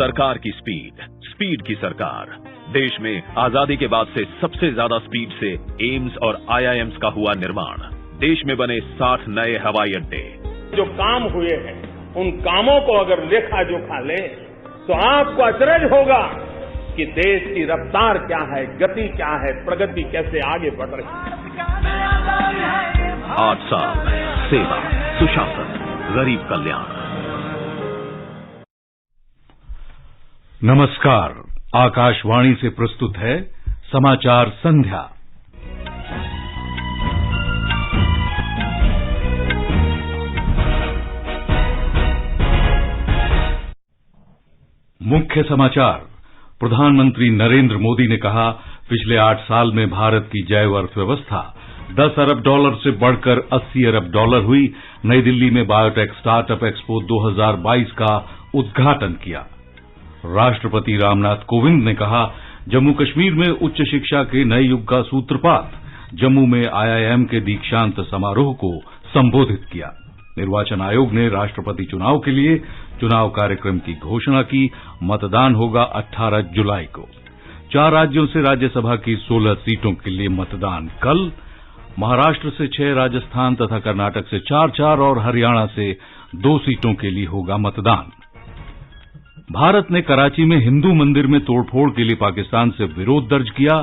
सरकार की स्पीड की सरकार। देश में आजादी के बाद से सबसे ज्यादा स्पीड से एम्स और आईआईएम्स का हुआ निर्माण। देश में बने 60 नए हवाई अड्डे। जो काम हुए हैं उन कामों को अगर लेखा जोखा ले तो आपको अचरज होगा कि देश की रफ्तार क्या है, गति क्या है, प्रगति कैसे आगे बढ़ रही है। 8 साल सेवा, सुशासन, गरीब कल्याण। नमस्कार, आकाशवाणी से प्रस्तुत है समाचार संध्या। मुख्य समाचार। प्रधानमंत्री नरेंद्र मोदी ने कहा, पिछले 8 साल में भारत की जैव अर्थव्यवस्था $10 अरब से बढ़कर $80 अरब हुई। नई दिल्ली में बायोटेक स्टार्टअप एक्सपो 2022 का उद्घाटन किया। राष्ट्रपति रामनाथ कोविंद ने कहा, जम्मू कश्मीर में उच्च शिक्षा के नए युग का सूत्रपात। जम्मू में आईआईएम के दीक्षांत समारोह को संबोधित किया। निर्वाचन आयोग ने राष्ट्रपति चुनाव के लिए चुनाव कार्यक्रम की घोषणा की। मतदान होगा 18 जुलाई को। 4 राज्यों से राज्यसभा की 16 सीटों के लिए मतदान कल। महाराष्ट्र से 6, राजस्थान तथा कर्नाटक से 4 और हरियाणा से 2 सीटों के लिए होगा मतदान। भारत ने कराची में हिंदू मंदिर में तोड़फोड़ के लिए पाकिस्तान से विरोध दर्ज किया।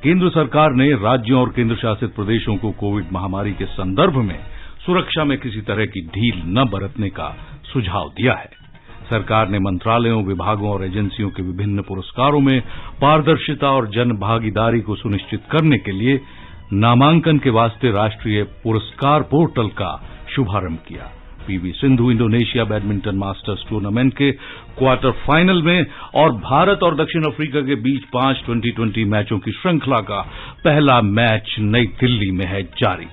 केंद्र सरकार ने राज्यों और केंद्र शासित प्रदेशों को कोविड महामारी के संदर्भ में सुरक्षा में किसी तरह की ढील न बरतने का सुझाव दिया है। सरकार ने मंत्रालयों, विभागों और एजेंसियों के विभिन्न पुरस्कारों में पारदर्शिता और जन भागीदारी को सुनिश्चित करने के लिए नामांकन के वास्ते राष्ट्रीय पुरस्कार पोर्टल का शुभारंभ किया। PV Sindhu Indonesia badminton masters tournament के क्वार्टर फाइनल में और भारत और दक्षिण अफ्रीका के बीच 5 T20 मैचों की श्रृंखला का पहला मैच नई दिल्ली में है जारी।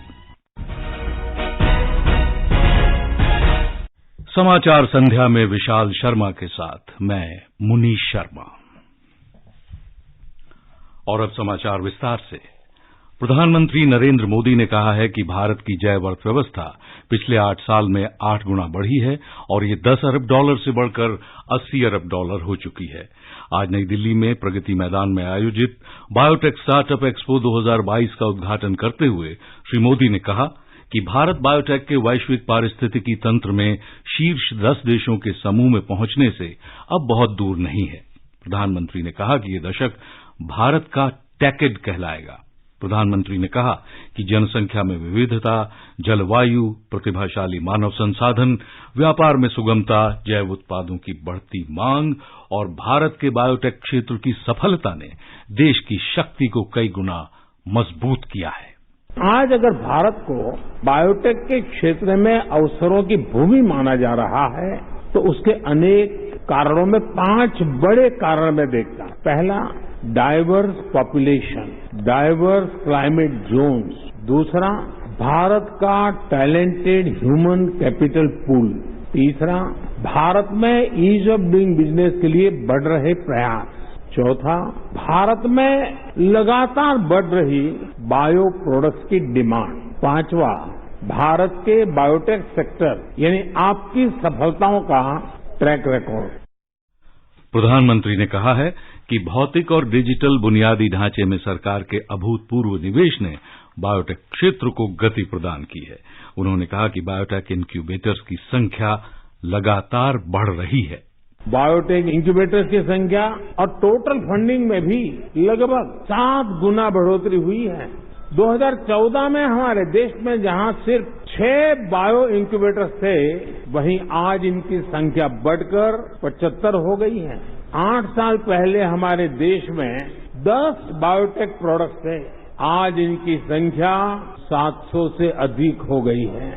समाचार संध्या में विशाल शर्मा के साथ मैं मुनीश शर्मा। और अब समाचार विस्तार से। प्रधानमंत्री नरेंद्र मोदी ने कहा है कि भारत की जैव अर्थव्यवस्था पिछले 8 साल में 8 गुना बढ़ी है और ये $10 अरब से बढ़कर $80 अरब हो चुकी है। आज नई दिल्ली में प्रगति मैदान में आयोजित बायोटेक स्टार्टअप एक्सपो 2022 का उद्घाटन करते हुए श्री मोदी ने कहा कि भारत बायोटेक के वैश्विक पारिस्थितिकी तंत्र में शीर्ष 10 देशों के समूह में पहुंचने से अब बहुत दूर नहीं है। प्रधानमंत्री ने कहा कि ये दशक भारत का टेकेड कहलाएगा। प्रधानमंत्री ने कहा कि जनसंख्या में विविधता, जलवायु, प्रतिभाशाली मानव संसाधन, व्यापार में सुगमता, जैव उत्पादों की बढ़ती मांग और भारत के बायोटेक क्षेत्र की सफलता ने देश की शक्ति को कई गुना मजबूत किया है। आज अगर भारत को बायोटेक के क्षेत्र में अवसरों की भूमि माना जा रहा है तो उसके अनेक कारणों में 5 बड़े कारण मैं देखता हूं। पहला, diverse population, diverse climate zones. दूसरा, भारत का टैलेंटेड ह्यूमन कैपिटल पूल। तीसरा, भारत में ईज ऑफ डूइंग बिजनेस के लिए बढ़ रहे प्रयास। चौथा, भारत में लगातार बढ़ रही बायो प्रोडक्ट्स की डिमांड। पांचवा, भारत के बायोटेक सेक्टर यानी आपकी सफलताओं का ट्रैक रिकॉर्ड। प्रधानमंत्री ने कहा है कि भौतिक और डिजिटल बुनियादी ढांचे में सरकार के अभूतपूर्व निवेश ने बायोटेक क्षेत्र को गति प्रदान की है। उन्होंने कहा कि बायोटेक इंक्यूबेटर्स की संख्या लगातार बढ़ रही है। बायोटेक इंक्यूबेटर्स की संख्या और टोटल फंडिंग में भी लगभग 7 गुना बढ़ोतरी हुई है। 2014 में हमारे देश में जहां सिर्फ 6 बायो इंक्यूबेटर्स थे, वहीं आज इनकी संख्या बढ़कर 75 हो गई है। 8 साल पहले हमारे देश में 10 बायोटेक प्रोडक्ट्स थे, आज इनकी संख्या 700 से अधिक हो गई है।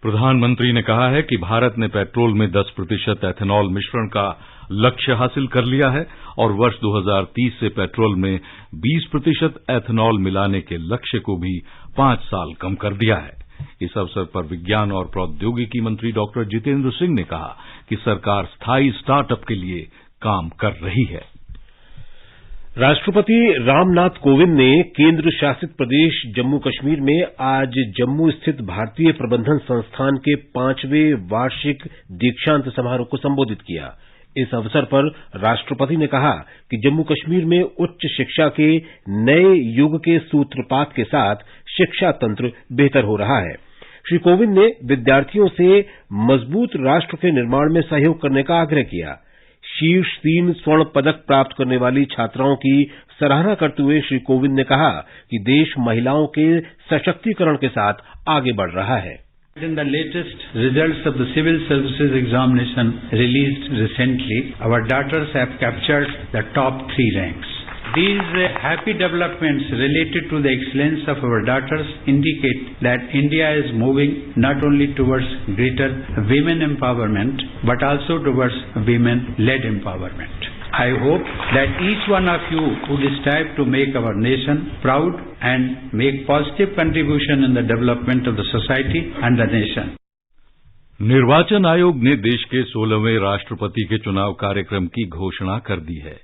प्रधानमंत्री ने कहा है कि भारत ने पेट्रोल में 10% एथेनॉल मिश्रण का लक्ष्य हासिल कर लिया है और वर्ष 2030 से पेट्रोल में 20% एथेनॉल मिलाने के लक्ष्य को भी 5 साल कम कर दिया है। इस अवसर पर विज्ञान और प्रौद्योगिकी मंत्री डॉक्टर जितेंद्र सिंह ने कहा कि सरकार स्थायी स्टार्टअप के लिए काम कर रही है। राष्ट्रपति रामनाथ कोविंद ने केंद्र शासित प्रदेश जम्मू कश्मीर में आज जम्मू स्थित भारतीय प्रबंधन संस्थान के 5वें वार्षिक दीक्षांत समारोह को संबोधित किया। इस अवसर पर राष्ट्रपति ने कहा कि जम्मू कश्मीर में उच्च शिक्षा के नए युग के सूत्रपात के साथ शिक्षा तंत्र बेहतर हो रहा है। श्री कोविंद ने विद्यार्थियों से मजबूत राष्ट्र के निर्माण में सहयोग करने का आग्रह किया। शीर्ष 3 स्वर्ण पदक प्राप्त करने वाली छात्राओं की सराहना करते हुए श्री कोविंद ने कहा कि देश महिलाओं के सशक्तिकरण के साथ आगे बढ़ रहा है। In the latest results of the civil services examination released recently, our daughters have captured the top 3 ranks. These happy developments related to the excellence of our daughters indicate that India is moving not only towards greater women empowerment, but also towards women-led empowerment. I hope that each one of you would strive to make our nation proud and make positive contribution in the development of the society and the nation. निर्वाचन आयोग ने देश के 16वें राष्ट्रपति के चुनाव कार्यक्रम की घोषणा कर दी है।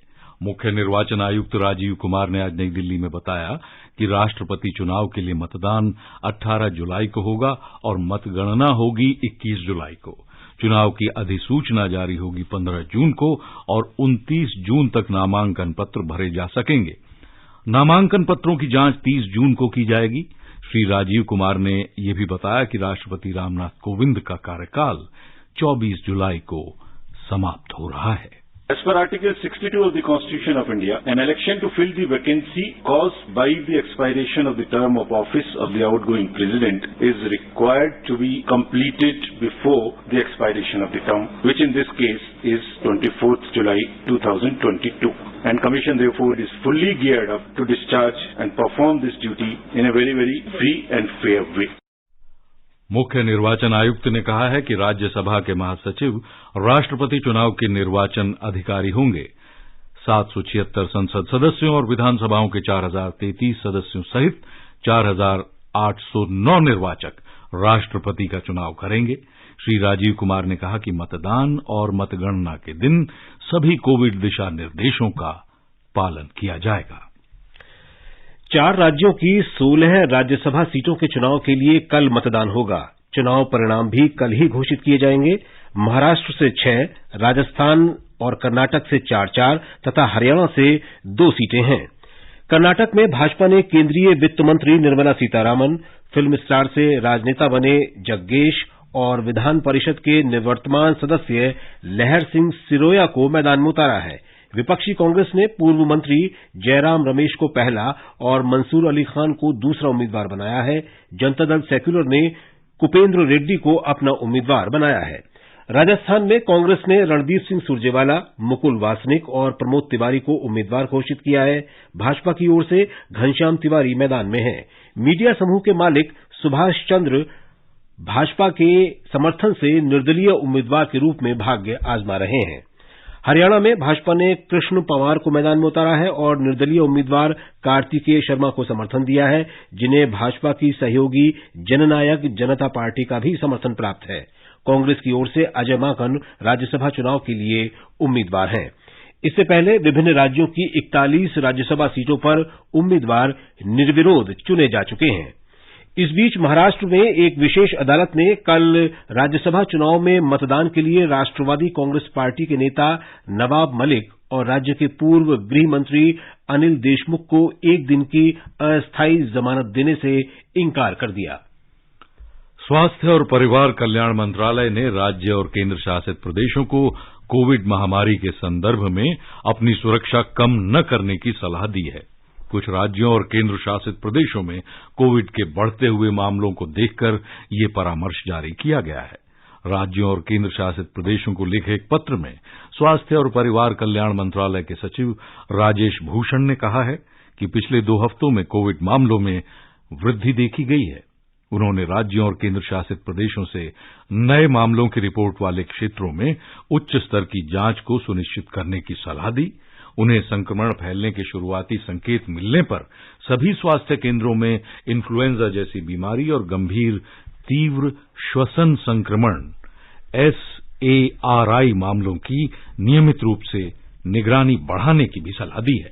मुख्य निर्वाचन आयुक्त राजीव कुमार ने आज नई दिल्ली में बताया कि राष्ट्रपति चुनाव के लिए मतदान 18 जुलाई को होगा और मतगणना होगी 21 जुलाई को। चुनाव की अधिसूचना जारी होगी 15 जून को और 29 जून तक नामांकन पत्र भरे जा सकेंगे। नामांकन पत्रों की जांच 30 जून को की जाएगी। श्री राजीव कुमार ने यह भी बताया कि राष्ट्रपति रामनाथ कोविंद का कार्यकाल 24 जुलाई को समाप्त हो रहा है। As per Article 62 of the Constitution of India, an election to fill the vacancy caused by the expiration of the term of office of the outgoing president is required to be completed before the expiration of the term, which in this case is 24th July 2022. And Commission therefore is fully geared up to discharge and perform this duty in a very, very free and fair way. मुख्य निर्वाचन आयुक्त ने कहा है कि राज्यसभा के महासचिव राष्ट्रपति चुनाव के निर्वाचन अधिकारी होंगे। 776 संसद सदस्यों और विधानसभाओं के 4033 सदस्यों सहित 4809 निर्वाचक राष्ट्रपति का चुनाव करेंगे। श्री राजीव कुमार ने कहा कि मतदान और मतगणना के दिन सभी कोविड दिशा निर्देशों का पालन किया जाएगा। 4 राज्यों की 16 राज्यसभा सीटों के चुनाव के लिए कल मतदान होगा। चुनाव परिणाम भी कल ही घोषित किए जाएंगे। महाराष्ट्र से 6, राजस्थान और कर्नाटक से 4-4 तथा हरियाणा से 2 सीटें हैं। कर्नाटक में भाजपा ने केंद्रीय वित्त मंत्री निर्मला सीतारामन, फिल्म स्टार से राजनेता बने जग्गेश और विधान परिषद के निवर्तमान सदस्य लहर सिंह सिरोया को मैदान में उतारा है। विपक्षी कांग्रेस ने पूर्व मंत्री जयराम रमेश को पहला और मंसूर अली खान को दूसरा उम्मीदवार बनाया है। जनता दल सेक्युलर ने कुपेंद्र रेड्डी को अपना उम्मीदवार बनाया है। राजस्थान में कांग्रेस ने रणदीप सिंह सुरजेवाला, मुकुल वासनिक और प्रमोद तिवारी को उम्मीदवार घोषित किया है। भाजपा की ओर से घनश्याम तिवारी मैदान में हैं। मीडिया समूह के मालिक सुभाष चंद्र भाजपा के समर्थन से निर्दलीय उम्मीदवार के रूप में भाग्य आजमा रहे हैं। हरियाणा में भाजपा ने कृष्ण पंवार को मैदान में उतारा है और निर्दलीय उम्मीदवार कार्तिकेय शर्मा को समर्थन दिया है, जिन्हें भाजपा की सहयोगी जननायक जनता पार्टी का भी समर्थन प्राप्त है। कांग्रेस की ओर से अजय माकन राज्यसभा चुनाव के लिए उम्मीदवार हैं। इससे पहले विभिन्न राज्यों की 41 राज्यसभा सीटों पर उम्मीदवार निर्विरोध चुने जा चुके हैं। इस बीच महाराष्ट्र में एक विशेष अदालत ने कल राज्यसभा चुनाव में मतदान के लिए राष्ट्रवादी कांग्रेस पार्टी के नेता नवाब मलिक और राज्य के पूर्व गृह मंत्री अनिल देशमुख को 1 दिन की अस्थायी जमानत देने से इंकार कर दिया। स्वास्थ्य और परिवार कल्याण मंत्रालय ने राज्य और केंद्र शासित प्रदेशों को कोविड महामारी के संदर्भ में अपनी सुरक्षा कम न करने की सलाह दी है। कुछ राज्यों और केंद्र शासित प्रदेशों में कोविड के बढ़ते हुए मामलों को देखकर ये परामर्श जारी किया गया है। राज्यों और केंद्र शासित प्रदेशों को लिखे एक पत्र में स्वास्थ्य और परिवार कल्याण मंत्रालय के सचिव राजेश भूषण ने कहा है कि पिछले 2 हफ्तों में कोविड मामलों में वृद्धि देखी गई है। उन्होंने राज्यों और केंद्र शासित प्रदेशों से नए मामलों की रिपोर्ट वाले क्षेत्रों में उच्च स्तर की जांच को सुनिश्चित करने की सलाह दी। उन्हें संक्रमण फैलने के शुरुआती संकेत मिलने पर सभी स्वास्थ्य केंद्रों में इन्फ्लुएंजा जैसी बीमारी और गंभीर तीव्र श्वसन संक्रमण SARI मामलों की नियमित रूप से निगरानी बढ़ाने की भी सलाह दी है।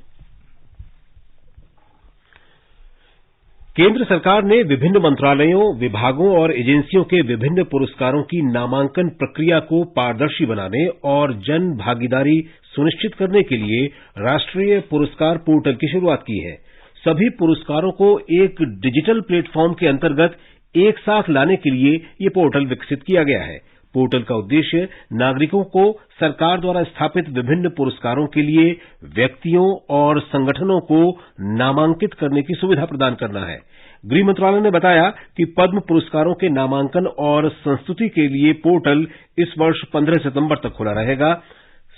केंद्र सरकार ने विभिन्न मंत्रालयों, विभागों और एजेंसियों के विभिन्न पुरस्कारों की नामांकन प्रक्रिया को पारदर्शी बनाने और जन भागीदारी सुनिश्चित करने के लिए राष्ट्रीय पुरस्कार पोर्टल की शुरुआत की है। सभी पुरस्कारों को एक डिजिटल प्लेटफॉर्म के अंतर्गत एक साथ लाने के लिए यह पोर्टल विकसित किया गया है। पोर्टल का उद्देश्य नागरिकों को सरकार द्वारा स्थापित विभिन्न पुरस्कारों के लिए व्यक्तियों और संगठनों को नामांकित करने की सुविधा प्रदान करना है। गृह मंत्रालय ने बताया कि पद्म पुरस्कारों के नामांकन और संस्तुति के लिए पोर्टल इस वर्ष 15 सितंबर तक खुला रहेगा।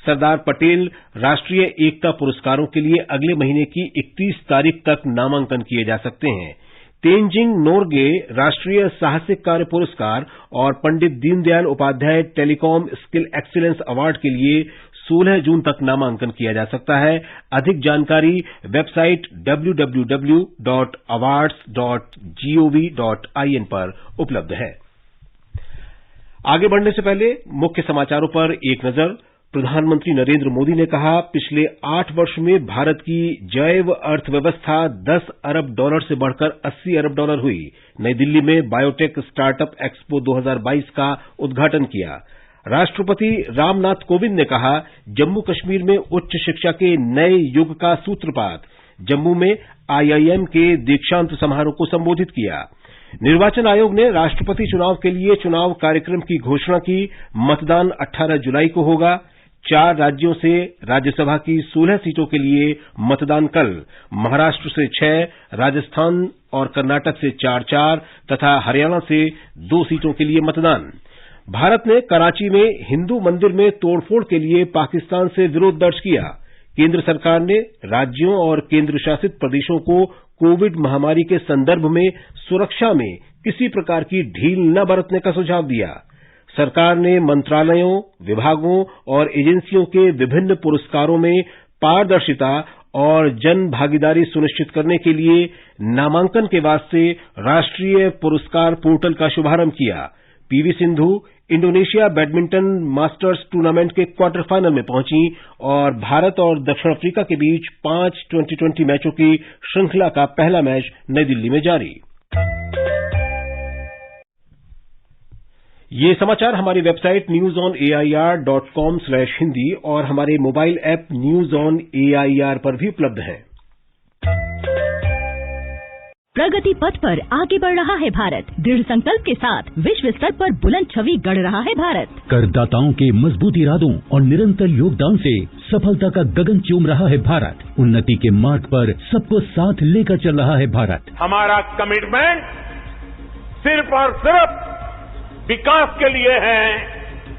सरदार पटेल राष्ट्रीय एकता पुरस्कारों के लिए अगले महीने की 31 तारीख तक नामांकन किए जा सकते हैं। तेनजिंग नोरगे राष्ट्रीय साहसिक कार्य पुरस्कार और Pandit Deendayal Upadhyay telecom skill excellence award के लिए 16 जून तक नामांकन किया जा सकता है। अधिक जानकारी वेबसाइट www.awards.gov.in पर उपलब्ध है। आगे बढ़ने से पहले मुख्य समाचारों पर एक नजर। प्रधानमंत्री नरेंद्र मोदी ने कहा, पिछले 8 वर्ष में भारत की जैव अर्थव्यवस्था $10 अरब से बढ़कर $80 अरब हुई। नई दिल्ली में बायोटेक स्टार्टअप एक्सपो 2022 का उद्घाटन किया। राष्ट्रपति रामनाथ कोविंद ने कहा, जम्मू कश्मीर में उच्च शिक्षा के नए युग का सूत्रपात। जम्मू में IIM के दीक्षांत समारोह को संबोधित किया। निर्वाचन आयोग ने राष्ट्रपति चुनाव के लिए चुनाव कार्यक्रम की घोषणा की। मतदान 18 जुलाई को होगा। 4 राज्यों से राज्यसभा की 16 सीटों के लिए मतदान कल। महाराष्ट्र से 6, राजस्थान और कर्नाटक से 4 तथा हरियाणा से 2 सीटों के लिए मतदान। भारत ने कराची में हिंदू मंदिर में तोड़फोड़ के लिए पाकिस्तान से विरोध दर्ज किया। केंद्र सरकार ने राज्यों और केंद्र शासित प्रदेशों को कोविड महामारी के संदर्भ में सुरक्षा में किसी प्रकार की ढील न बरतने का सुझाव दिया। सरकार ने मंत्रालयों, विभागों और एजेंसियों के विभिन्न पुरस्कारों में पारदर्शिता और जन भागीदारी सुनिश्चित करने के लिए नामांकन के वास्ते राष्ट्रीय पुरस्कार पोर्टल का शुभारंभ किया। PV Sindhu Indonesia badminton masters tournament के क्वार्टर फाइनल में पहुंची और भारत और दक्षिण अफ्रीका के बीच 5 T20 मैचों की श्रृंखला का पहला मैच नई दिल्ली में जारी। ये समाचार हमारी वेबसाइट newsonair.com/hindi और हमारे mobile app news on AIR पर भी उपलब्ध हैं। प्रगति पथ पर आगे बढ़ रहा है भारत। दृढ़ संकल्प के साथ विश्व स्तर पर बुलंद छवि गढ़ रहा है भारत। करदाताओं के मजबूत इरादों और निरंतर योगदान से सफलता का गगन चूम रहा है भारत। उन्नति के मार्ग पर सबको साथ लेकर चल रहा है भारत। हमारा कमिटमेंट सिर्फ और सिर्फ विकास के लिए है,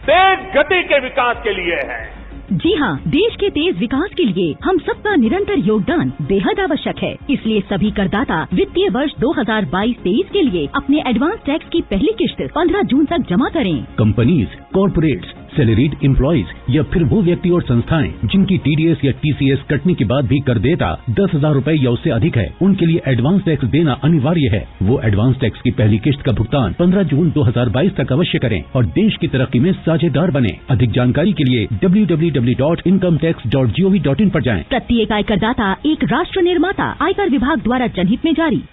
तेज गति के विकास के लिए है। जी हाँ, देश के तेज विकास के लिए हम सबका निरंतर योगदान बेहद आवश्यक है। इसलिए सभी करदाता वित्तीय वर्ष 2022-23 के लिए अपने एडवांस टैक्स की पहली किश्त 15 जून तक जमा करें। कंपनीज, कॉर्पोरेट्स, सैलरीड एम्प्लॉइज या फिर वो व्यक्ति और संस्थाएं जिनकी TDS या TCS कटने के बाद भी कर देता 10,000 रूपए या उससे अधिक है, उनके लिए एडवांस टैक्स देना अनिवार्य है। वो एडवांस टैक्स की पहली किश्त का भुगतान 15 जून 2022 तक अवश्य करें और देश की तरक्की में साझेदार बने। अधिक जानकारी के लिए www.incometax.gov.in पर जाएं। प्रत्येक आयकरदाता एक राष्ट्र निर्माता। आयकर विभाग द्वारा जनहित में जारी।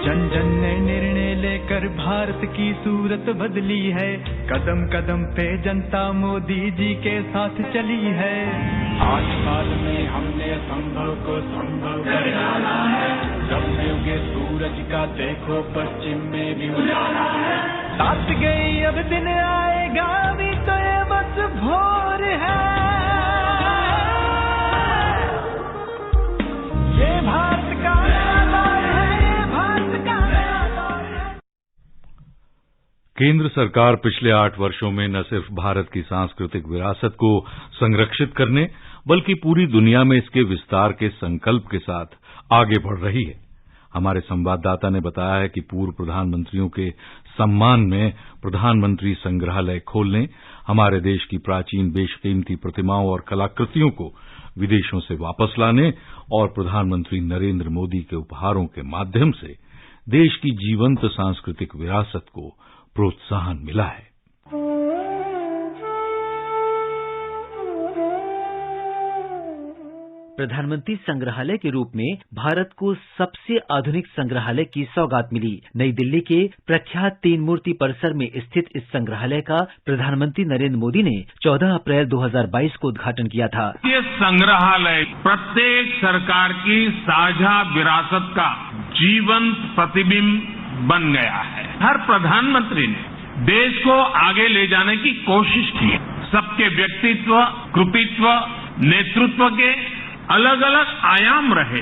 जन जन ने निर्णय लेकर भारत की सूरत बदली है। कदम कदम पे जनता मोदी जी के साथ चली है। 8 साल में हमने संभव को संभव कर डाला है। जब में उगे सूरज का देखो पश्चिम में भी उजाला है। साथ गई अब दिन आएगा भी तो ये बस भोर है। ये भारत का केंद्र सरकार पिछले 8 वर्षों में न सिर्फ भारत की सांस्कृतिक विरासत को संरक्षित करने बल्कि पूरी दुनिया में इसके विस्तार के संकल्प के साथ आगे बढ़ रही है। हमारे संवाददाता ने बताया है कि पूर्व प्रधानमंत्रियों के सम्मान में प्रधानमंत्री संग्रहालय खोलने, हमारे देश की प्राचीन बेशकीमती प्रतिमाओं और कलाकृतियों को विदेशों से वापस लाने और प्रधानमंत्री नरेंद्र मोदी के उपहारों के माध्यम से देश की जीवंत सांस्कृतिक विरासत को प्रोत्साहन मिला है। प्रधानमंत्री संग्रहालय के रूप में भारत को सबसे आधुनिक संग्रहालय की सौगात मिली। नई दिल्ली के प्रख्यात 3 मूर्ति परिसर में स्थित इस संग्रहालय का प्रधानमंत्री नरेंद्र मोदी ने 14 अप्रैल 2022 को उद्घाटन किया था। ये संग्रहालय प्रत्येक सरकार की साझा विरासत का जीवंत प्रतिबिंब बन गया है। हर प्रधानमंत्री ने देश को आगे ले जाने की कोशिश की। सबके व्यक्तित्व, कृतित्व, नेतृत्व के अलग अलग आयाम रहे।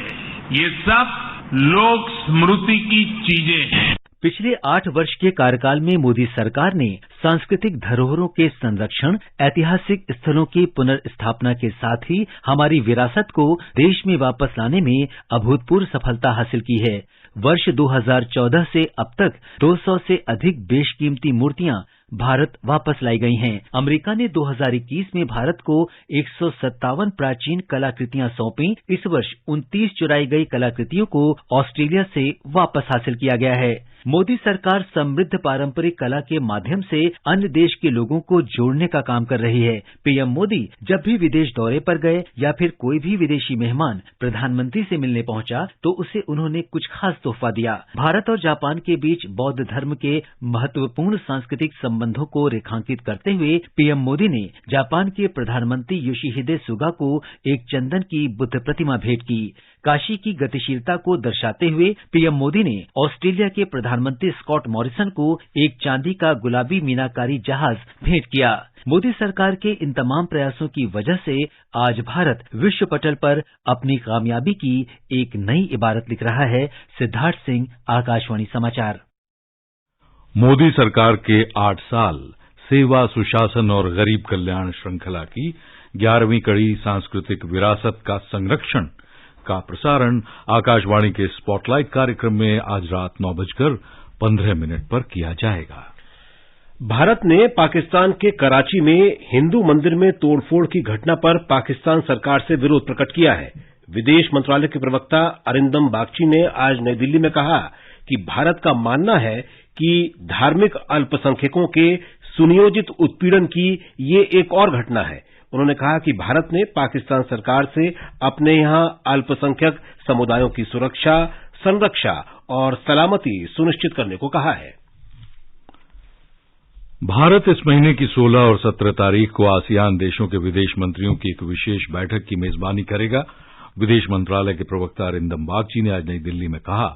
ये सब लोक स्मृति की चीजें हैं। पिछले 8 वर्ष के कार्यकाल में मोदी सरकार ने सांस्कृतिक धरोहरों के संरक्षण, ऐतिहासिक स्थलों की पुनर्स्थापना के साथ ही हमारी विरासत को देश में वापस लाने में अभूतपूर्व सफलता हासिल की है। वर्ष 2014 से अब तक 200 से अधिक बेशकीमती मूर्तियां भारत वापस लाई गई हैं। अमेरिका ने 2021 में भारत को 157 प्राचीन कलाकृतियां सौंपी। इस वर्ष 29 चुराई गई कलाकृतियों को ऑस्ट्रेलिया से वापस हासिल किया गया है। मोदी सरकार समृद्ध पारंपरिक कला के माध्यम से अन्य देश के लोगों को जोड़ने का काम कर रही है। पीएम मोदी जब भी विदेश दौरे पर गए या फिर कोई भी विदेशी मेहमान प्रधानमंत्री से मिलने पहुंचा तो उसे उन्होंने कुछ खास तोहफा दिया। भारत और जापान के बीच बौद्ध धर्म के महत्वपूर्ण सांस्कृतिक संबंधों को रेखांकित करते हुए पीएम मोदी ने जापान के प्रधानमंत्री योशिहिदे सुगा को एक चंदन की बुद्ध प्रतिमा भेंट की। काशी की गतिशीलता को दर्शाते हुए पीएम मोदी ने ऑस्ट्रेलिया के प्रधानमंत्री स्कॉट मॉरिसन को एक चांदी का गुलाबी मीनाकारी जहाज भेंट किया। मोदी सरकार के इन तमाम प्रयासों की वजह से आज भारत विश्व पटल पर अपनी कामयाबी की एक नई इबारत लिख रहा है। सिद्धार्थ सिंह, आकाशवाणी समाचार। मोदी सरकार के 8 साल सेवा, सुशासन और गरीब कल्याण श्रृंखला की 11वीं कड़ी सांस्कृतिक विरासत का संरक्षण का प्रसारण आकाशवाणी के स्पॉटलाइट कार्यक्रम में आज रात 9:15 पर किया जाएगा। भारत ने पाकिस्तान के कराची में हिंदू मंदिर में तोड़फोड़ की घटना पर पाकिस्तान सरकार से विरोध प्रकट किया है। विदेश मंत्रालय के प्रवक्ता अरिंदम बागची ने आज नई दिल्ली में कहा कि भारत का मानना है कि धार्मिक अल्पसंख्यकों के सुनियोजित उत्पीड़न की ये एक और घटना है। उन्होंने कहा कि भारत ने पाकिस्तान सरकार से अपने यहां अल्पसंख्यक समुदायों की सुरक्षा, संरक्षा और सलामती सुनिश्चित करने को कहा है। भारत इस महीने की 16 और 17 तारीख को आसियान देशों के विदेश मंत्रियों की एक विशेष बैठक की मेजबानी करेगा। विदेश मंत्रालय के प्रवक्ता अरिंदम बागची ने आज नई दिल्ली में कहा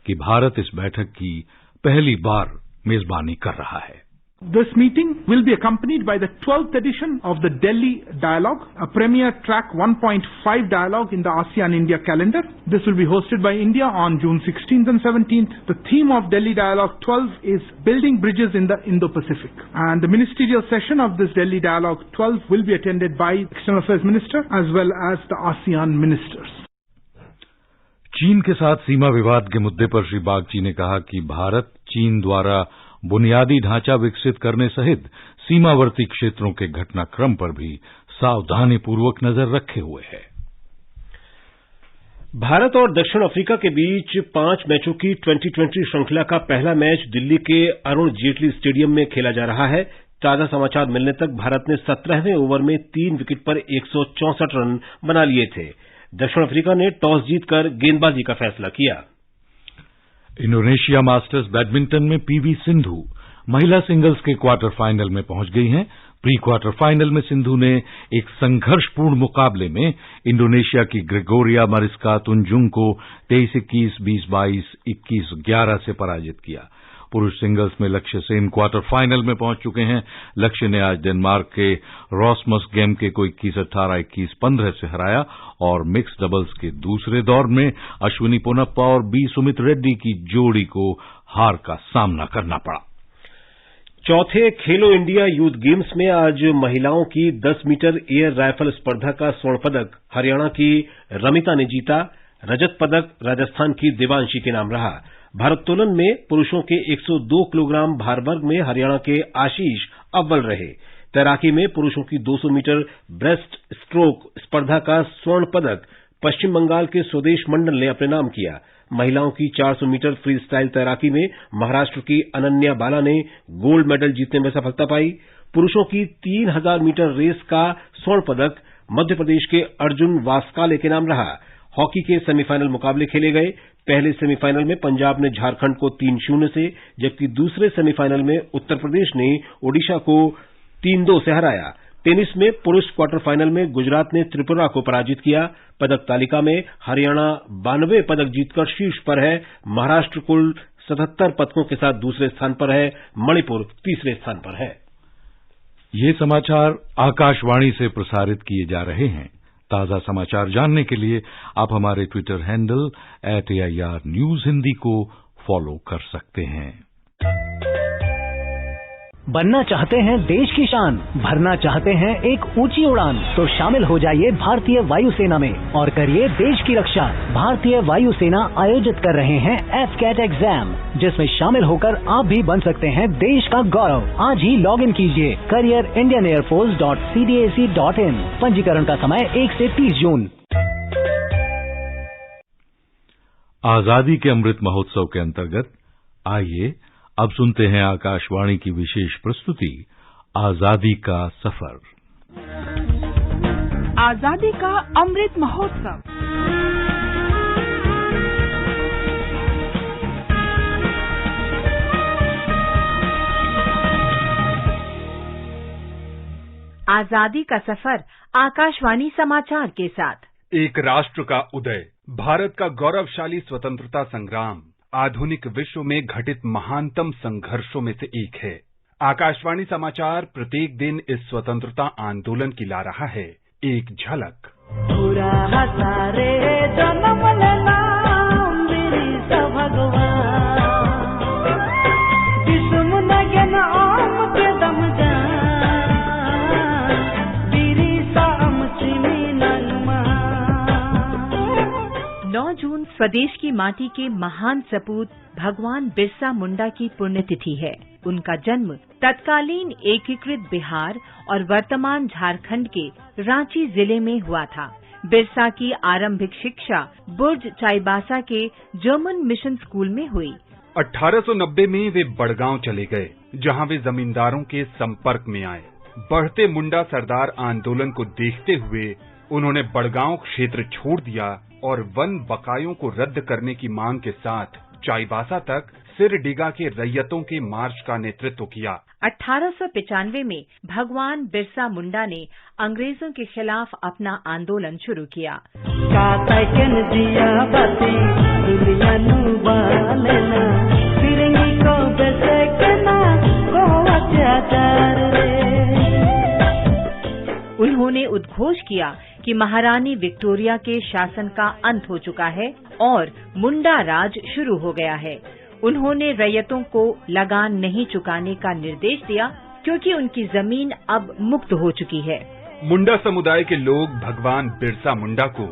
कि भारत इस बैठक की पहली बार मेजबानी कर रहा है। This meeting will be accompanied by the 12th edition of the Delhi Dialogue, a premier track 1.5 dialogue in the ASEAN-India calendar. This will be hosted by India on June 16th and 17th. The theme of Delhi Dialogue 12 is Building Bridges in the Indo-Pacific. And the ministerial session of this Delhi Dialogue 12 will be attended by External Affairs Minister as well as the ASEAN ministers. चीन के साथ सीमा विवाद के मुद्दे पर श्री बागची ने कहा कि भारत चीन द्वारा बुनियादी ढांचा विकसित करने सहित सीमावर्ती क्षेत्रों के घटनाक्रम पर भी सावधानीपूर्वक नजर रखे हुए है। भारत और दक्षिण अफ्रीका के बीच 5 मैचों की 2020 श्रृंखला का पहला मैच दिल्ली के अरुण जेटली स्टेडियम में खेला जा रहा है। ताजा समाचार मिलने तक भारत ने 17वें ओवर में 3 विकेट पर 164 रन बना लिए थे। दक्षिण अफ्रीका ने टॉस जीतकर गेंदबाजी का फैसला किया। इंडोनेशिया मास्टर्स बैडमिंटन में पीवी सिंधु महिला सिंगल्स के क्वार्टर फाइनल में पहुंच गई हैं। प्री क्वार्टर फाइनल में सिंधु ने एक संघर्षपूर्ण मुकाबले में इंडोनेशिया की ग्रेगोरिया मरिस्का तुंजुंग को 23-21, 20-22, 21-11 से पराजित किया। पुरुष सिंगल्स में लक्ष्य सेन क्वार्टर फाइनल में पहुंच चुके हैं। लक्ष्य ने आज डेनमार्क के रॉसमस गेमके को 21-18, 21-15 से हराया और मिक्स डबल्स के दूसरे दौर में अश्विनी पोनप्पा और बी सुमित रेड्डी की जोड़ी को हार का सामना करना पड़ा। चौथे खेलो इंडिया यूथ गेम्स में आज महिलाओं की 10 मीटर एयर राइफल स्पर्धा का स्वर्ण पदक हरियाणा की रमिता ने जीता। रजत पदक राजस्थान की देवांशी के नाम रहा। भारोत्तोलन में पुरुषों के 102 किलोग्राम भार वर्ग में हरियाणा के आशीष अव्वल रहे। तैराकी में पुरुषों की 200 मीटर ब्रेस्ट स्ट्रोक स्पर्धा का स्वर्ण पदक पश्चिम बंगाल के स्वदेश मंडल ने अपने नाम किया। महिलाओं की 400 मीटर फ्री स्टाइल तैराकी में महाराष्ट्र की अनन्या बाला ने गोल्ड मेडल जीतने में सफलता पाई। पुरुषों की 3000 मीटर रेस का स्वर्ण पदक मध्य प्रदेश के अर्जुन वास्काले के नाम रहा। हॉकी के सेमीफाइनल मुकाबले खेले गए। पहले सेमीफाइनल में पंजाब ने झारखंड को 3-0 से, जबकि दूसरे सेमीफाइनल में उत्तर प्रदेश ने ओडिशा को 3-2 से हराया। टेनिस में पुरुष क्वार्टर फाइनल में गुजरात ने त्रिपुरा को पराजित किया। पदक तालिका में हरियाणा 92 पदक जीतकर शीर्ष पर है। महाराष्ट्र कुल 77 पदकों के साथ दूसरे स्थान पर है। मणिपुर तीसरे स्थान पर है। ये समाचार आकाशवाणी से प्रसारित किए जा रहे हैं। ताजा समाचार जानने के लिए आप हमारे Twitter handle @AIR News Hindi को फॉलो कर सकते हैं। बनना चाहते हैं देश की शान, भरना चाहते हैं एक ऊंची उड़ान, तो शामिल हो जाइए भारतीय वायुसेना में और करिए देश की रक्षा। भारतीय वायुसेना आयोजित कर रहे हैं FCAT एग्जाम, जिसमें शामिल होकर आप भी बन सकते हैं देश का गौरव। आज ही लॉग इन कीजिए careerindianairforce.cdac.in। पंजीकरण का समय 1 से 30 जून। आजादी के अमृत महोत्सव के अंतर्गत आइए अब सुनते हैं आकाशवाणी की विशेष प्रस्तुति आजादी का सफर। आजादी का अमृत महोत्सव। आजादी का सफर आकाशवाणी समाचार के साथ। एक राष्ट्र का उदय, भारत का गौरवशाली स्वतंत्रता संग्राम आधुनिक विश्व में घटित महानतम संघर्षों में से एक है। आकाशवाणी समाचार प्रत्येक दिन इस स्वतंत्रता आंदोलन की ला रहा है एक झलक। जून स्वदेश की माटी के महान सपूत भगवान बिरसा मुंडा की पुण्यतिथि है। उनका जन्म तत्कालीन एकीकृत बिहार और वर्तमान झारखंड के रांची जिले में हुआ था। बिरसा की आरंभिक शिक्षा बुर्ज चाईबासा के जर्मन मिशन स्कूल में हुई। 1890 में वे बड़गांव चले गए, जहां वे जमींदारों के संपर्क में आए। बढ़ते मुंडा सरदार आंदोलन को देखते हुए उन्होंने बड़गांव क्षेत्र छोड़ दिया और वन बकायों को रद्द करने की मांग के साथ चाईबासा तक सिरडीगा के रैयतों के मार्च का नेतृत्व किया। 1895 में भगवान बिरसा मुंडा ने अंग्रेजों के खिलाफ अपना आंदोलन शुरू किया। उन्होंने उद्घोष किया कि महारानी विक्टोरिया के शासन का अंत हो चुका है और मुंडा राज शुरू हो गया है। उन्होंने रैयतों को लगान नहीं चुकाने का निर्देश दिया, क्योंकि उनकी जमीन अब मुक्त हो चुकी है। मुंडा समुदाय के लोग भगवान बिरसा मुंडा को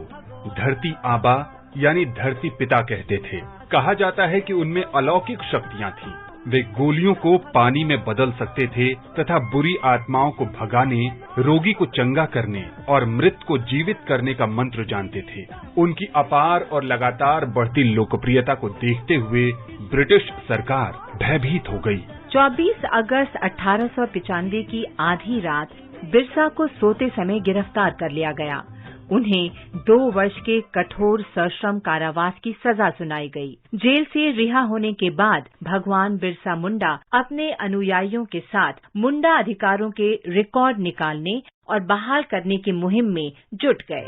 धरती आबा यानी धरती पिता कहते थे। कहा जाता है कि उनमें अलौकिक शक्तियां थीं। वे गोलियों को पानी में बदल सकते थे तथा बुरी आत्माओं को भगाने, रोगी को चंगा करने और मृत को जीवित करने का मंत्र जानते थे। उनकी अपार और लगातार बढ़ती लोकप्रियता को देखते हुए ब्रिटिश सरकार भयभीत हो गई। 24 अगस्त 1895 की आधी रात बिरसा को सोते समय गिरफ्तार कर लिया गया। उन्हें 2 वर्ष के कठोर सश्रम कारावास की सजा सुनाई गई। जेल से रिहा होने के बाद भगवान बिरसा मुंडा अपने अनुयायियों के साथ मुंडा अधिकारों के रिकॉर्ड निकालने और बहाल करने की मुहिम में जुट गए।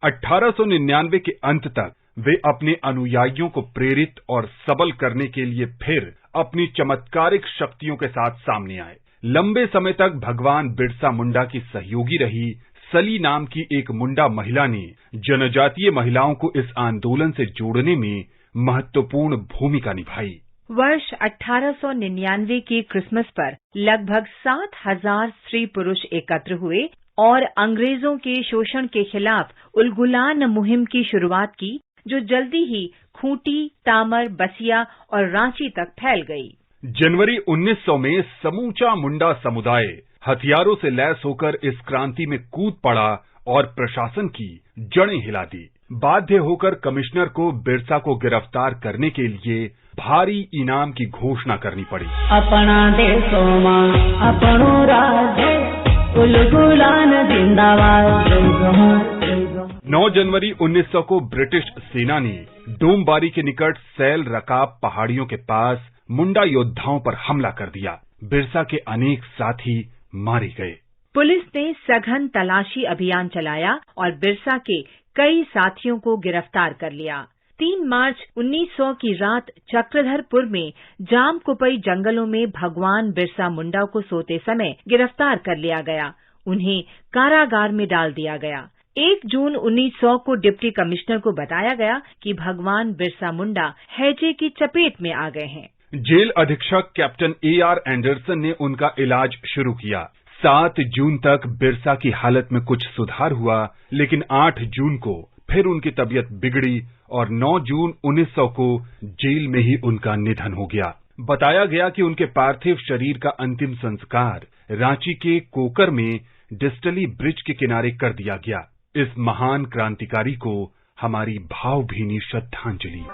अठारह 1899 के अंत तक वे अपने अनुयायियों को प्रेरित और सबल करने के लिए फिर अपनी चमत्कारिक शक्तियों के साथ सामने आए। लंबे समय तक भगवान बिरसा मुंडा की सहयोगी रही सली नाम की एक मुंडा महिला ने जनजातीय महिलाओं को इस आंदोलन से जोड़ने में महत्वपूर्ण भूमिका निभाई। वर्ष 1899 की क्रिसमस पर लगभग 7,000 स्त्री पुरुष एकत्र हुए और अंग्रेजों के शोषण के खिलाफ उलगुलान मुहिम की शुरुआत की, जो जल्दी ही खूंटी, तामर, बसिया और रांची तक फैल गई। जनवरी 1900 में समूचा मुंडा समुदाय हथियारों से लैस होकर इस क्रांति में कूद पड़ा और प्रशासन की जड़ें हिला दी। बाध्य होकर कमिश्नर को बिरसा को गिरफ्तार करने के लिए भारी इनाम की घोषणा करनी पड़ी। अपना देशो मां अपनो राज्य उलगुलान जिंदाबाद। 9 जनवरी 1900 को ब्रिटिश सेना ने डोमबारी के निकट सैल रकाब पहाड़ियों के पास मुंडा योद्धाओं पर हमला कर दिया। बिरसा के अनेक साथी मारे गए। पुलिस ने सघन तलाशी अभियान चलाया और बिरसा के कई साथियों को गिरफ्तार कर लिया। 3 मार्च 1900 की रात चक्रधरपुर में जामकुपई जंगलों में भगवान बिरसा मुंडा को सोते समय गिरफ्तार कर लिया गया। उन्हें कारागार में डाल दिया गया। 1 जून 1900 को डिप्टी कमिश्नर को बताया गया कि भगवान बिरसा मुंडा हैजे की चपेट में आ गए हैं। जेल अधीक्षक कैप्टन A.R. एंडरसन ने उनका इलाज शुरू किया। 7 जून तक बिरसा की हालत में कुछ सुधार हुआ, लेकिन 8 जून को फिर उनकी तबीयत बिगड़ी और 9 जून 1900 को जेल में ही उनका निधन हो गया। बताया गया कि उनके पार्थिव शरीर का अंतिम संस्कार रांची के कोकर में डिस्टली ब्रिज के किनारे कर दिया गया। इस महान क्रांतिकारी को हमारी भावभीनी श्रद्धांजलि।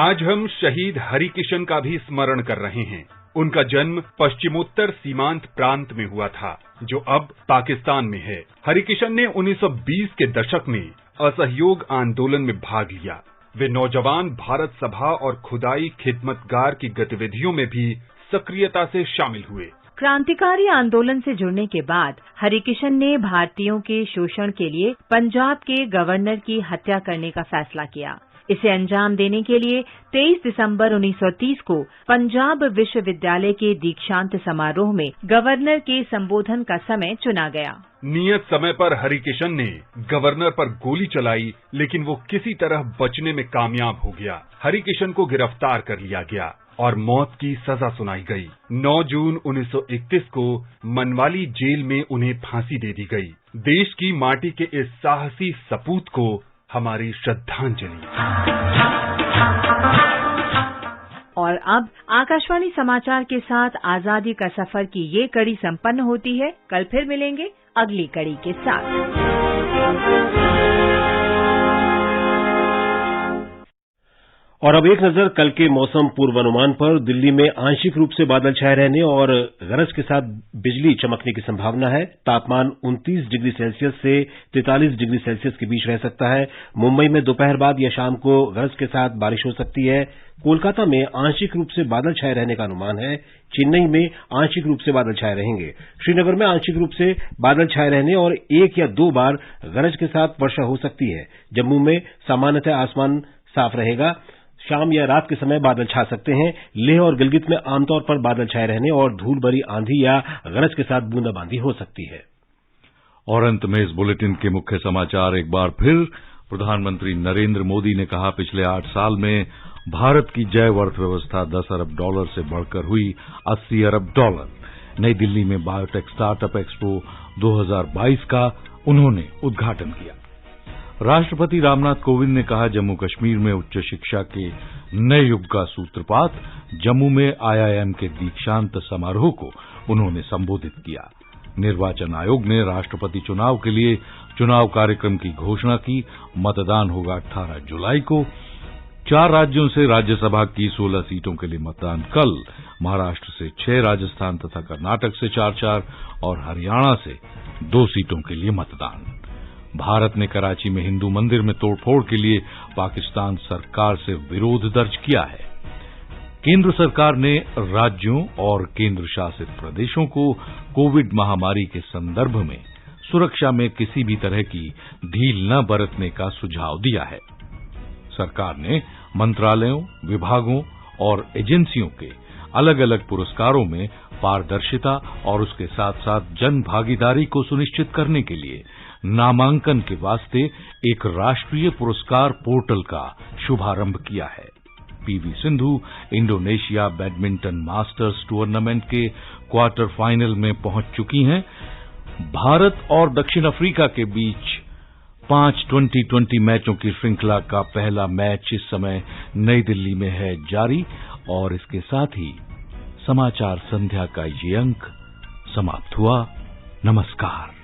आज हम शहीद हरिकिशन का भी स्मरण कर रहे हैं। उनका जन्म पश्चिमोत्तर सीमांत प्रांत में हुआ था, जो अब पाकिस्तान में है। हरिकिशन ने 1920 के दशक में असहयोग आंदोलन में भाग लिया। वे नौजवान भारत सभा और खुदाई खिदमतगार की गतिविधियों में भी सक्रियता से शामिल हुए। क्रांतिकारी आंदोलन से जुड़ने के बाद हरिकिशन ने भारतीयों के शोषण के लिए पंजाब के गवर्नर की हत्या करने का फैसला किया। इसे अंजाम देने के लिए 23 दिसंबर 1930 को पंजाब विश्वविद्यालय के दीक्षांत समारोह में गवर्नर के संबोधन का समय चुना गया। नियत समय पर हरिकिशन ने गवर्नर पर गोली चलाई, लेकिन वो किसी तरह बचने में कामयाब हो गया। हरिकिशन को गिरफ्तार कर लिया गया और मौत की सजा सुनाई गई। 9 जून 1931 को मनवाली जेल में उन्हें फांसी दे दी गई। देश की माटी के इस साहसी सपूत को हमारी श्रद्धांजलि। और अब आकाशवाणी समाचार के साथ आजादी का सफर की ये कड़ी संपन्न होती है। कल फिर मिलेंगे अगली कड़ी के साथ। और अब एक नजर कल के मौसम पूर्वानुमान पर। दिल्ली में आंशिक रूप से बादल छाए रहने और गरज के साथ बिजली चमकने की संभावना है। तापमान 29 डिग्री सेल्सियस से 43 डिग्री सेल्सियस के बीच रह सकता है। मुंबई में दोपहर बाद या शाम को गरज के साथ बारिश हो सकती है। कोलकाता में आंशिक रूप से बादल छाए रहने का अनुमान है। चेन्नई में आंशिक रूप से बादल छाए रहेंगे। श्रीनगर में आंशिक रूप से बादल छाए रहने और 1 या 2 बार गरज के साथ वर्षा हो सकती है। जम्मू में सामान्यतः आसमान साफ रहेगा। शाम या रात के समय बादल छा सकते हैं। लेह और गिलगित में आमतौर पर बादल छाए रहने और धूल भरी आंधी या गरज के साथ बूंदाबांदी हो सकती है। और अंत में इस बुलेटिन के मुख्य समाचार एक बार फिर। प्रधानमंत्री नरेंद्र मोदी ने कहा, पिछले 8 साल में भारत की जैव अर्थव्यवस्था $10 अरब से बढ़कर हुई $80 अरब। नई दिल्ली में बायोटेक स्टार्टअप एक्सपो 2022 का उन्होंने उद्घाटन किया। राष्ट्रपति रामनाथ कोविंद ने कहा, जम्मू कश्मीर में उच्च शिक्षा के नए युग का सूत्रपात। जम्मू में IIM के दीक्षांत समारोह को उन्होंने संबोधित किया। निर्वाचन आयोग ने राष्ट्रपति चुनाव के लिए चुनाव कार्यक्रम की घोषणा की। मतदान होगा 18 जुलाई को। 4 राज्यों से राज्यसभा की 16 सीटों के लिए मतदान कल। महाराष्ट्र से 6, राजस्थान तथा कर्नाटक से 4-4 और हरियाणा से 2 सीटों के लिए मतदान। भारत ने कराची में हिंदू मंदिर में तोड़फोड़ के लिए पाकिस्तान सरकार से विरोध दर्ज किया है। केंद्र सरकार ने राज्यों और केंद्र शासित प्रदेशों को कोविड महामारी के संदर्भ में सुरक्षा में किसी भी तरह की ढील न बरतने का सुझाव दिया है। सरकार ने मंत्रालयों, विभागों और एजेंसियों के अलग अलग पुरस्कारों में पारदर्शिता और उसके साथ साथ जन भागीदारी को सुनिश्चित करने के लिए नामांकन के वास्ते एक राष्ट्रीय पुरस्कार पोर्टल का शुभारंभ किया है। PV Sindhu Indonesia badminton masters tournament के क्वार्टर फाइनल में पहुंच चुकी हैं। भारत और दक्षिण अफ्रीका के बीच 5 20-20 मैचों की श्रृंखला का पहला मैच इस समय नई दिल्ली में है जारी। और इसके साथ ही समाचार संध्या का ये अंक समाप्त हुआ। नमस्कार।